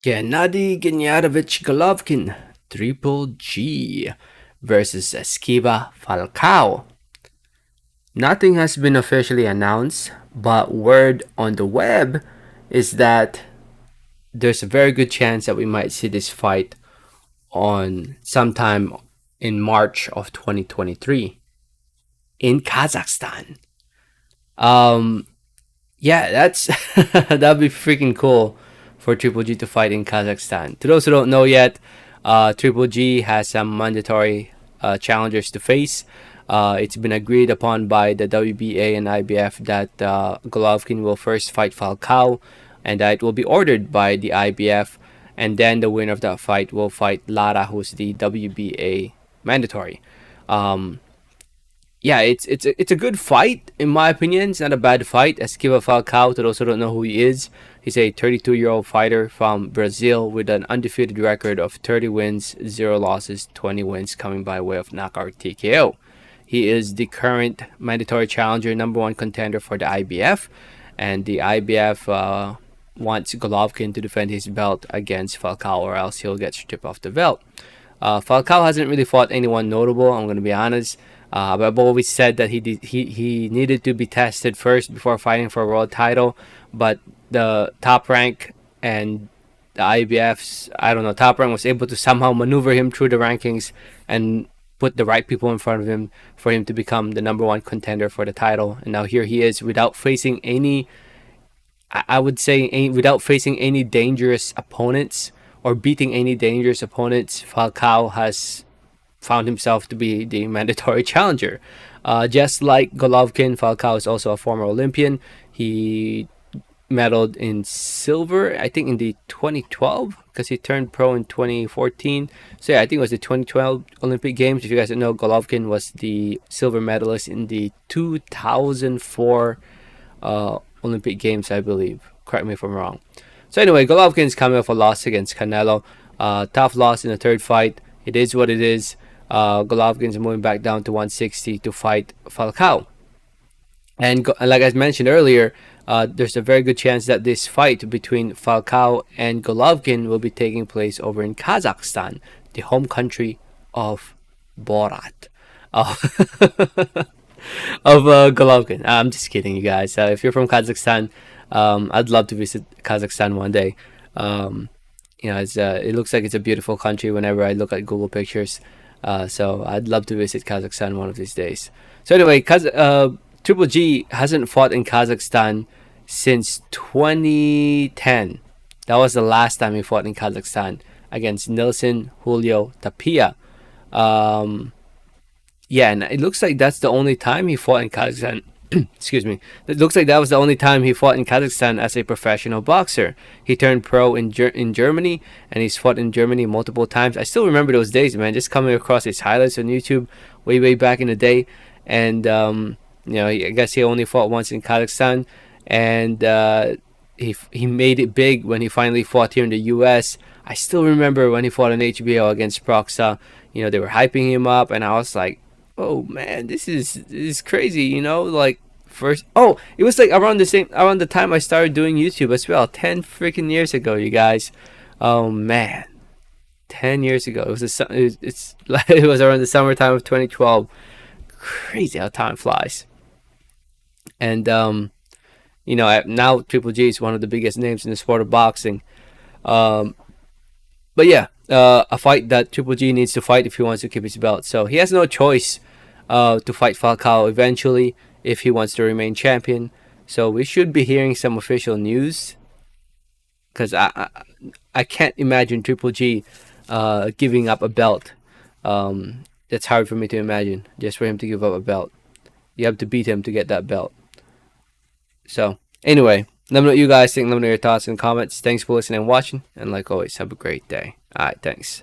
Gennady Golovkin, Triple G versus Esquiva Falcao. Nothing has been officially announced, but word on the web is that there's a very good chance that we might see this fight on sometime in March of 2023 in Kazakhstan. Um, yeah, that's that'd be freaking cool for Triple G to fight in Kazakhstan. To those who don't know yet, Triple G has some mandatory challengers to face. It's been agreed upon by the WBA and IBF that Golovkin will first fight Falcao, and that it will be ordered by the IBF, and then the winner of that fight will fight Lara, who's the WBA mandatory. Um, yeah, it's a good fight in my opinion. It's not a bad fight. Esquiva Falcao, to those who don't know who he is, he's a 32-year-old fighter from Brazil with an undefeated record of 30 wins, 0 losses, 20 wins coming by way of knockout TKO. He is the current mandatory challenger, number one contender for the IBF, and the IBF wants Golovkin to defend his belt against Falcao, or else he'll get stripped off the belt. Falcao hasn't really fought anyone notable. I'm going to be honest. But I've always said that he needed to be tested first before fighting for a world title. But the top rank and the IBF's, I don't know, top rank was able to somehow maneuver him through the rankings and put the right people in front of him for him to become the number one contender for the title. And now here he is without facing any, I would say, without facing any dangerous opponents or beating any dangerous opponents. Falcao has found himself to be the mandatory challenger. Just like Golovkin, Falcao is also a former Olympian. He medaled in silver, I think, in the 2012, because he turned pro in 2014. So yeah, I think it was the 2012 Olympic Games. If you guys don't know, Golovkin was the silver medalist in the 2004 Olympic Games, I believe. Correct me if I'm wrong. So anyway, Golovkin's coming off a loss against Canelo. Tough loss in the third fight. It is what it is. Golovkin's moving back down to 160 to fight Falcao. And like I mentioned earlier, there's a very good chance that this fight between Falcao and Golovkin will be taking place over in Kazakhstan, the home country of Borat. Of Golovkin. I'm just kidding, you guys. If you're from Kazakhstan, I'd love to visit Kazakhstan one day. It looks like it's a beautiful country whenever I look at Google pictures. So I'd love to visit Kazakhstan one of these days. So anyway, Triple G hasn't fought in Kazakhstan since 2010. That was the last time he fought in Kazakhstan against Nelson Julio Tapia. Yeah, and it looks like that's the only time he fought in Kazakhstan. Excuse me. It looks like that was the only time he fought in Kazakhstan as a professional boxer. He turned pro in Germany, and he's fought in Germany multiple times. I still remember those days, man. Just coming across his highlights on YouTube way back in the day, and I guess he only fought once in Kazakhstan, and he made it big when he finally fought here in the U.S. I still remember when he fought on HBO against Proxa. They were hyping him up, and I was like, oh man, this is crazy, like first, oh, it was like around the time I started doing YouTube as well, 10 freaking years ago, you guys. Oh man, 10 years ago. It was around the summertime of 2012. Crazy how time flies. And now Triple G is one of the biggest names in the sport of boxing. But yeah, a fight that Triple G needs to fight if he wants to keep his belt. So he has no choice to fight Falcao eventually if he wants to remain champion. So we should be hearing some official news, because I can't imagine Triple G giving up a belt. That's hard for me to imagine, just for him to give up a belt. You have to beat him to get that belt. So anyway, let me know what you guys think. Let me know your thoughts and comments. Thanks for listening and watching, and like always, have a great day. Alright, thanks.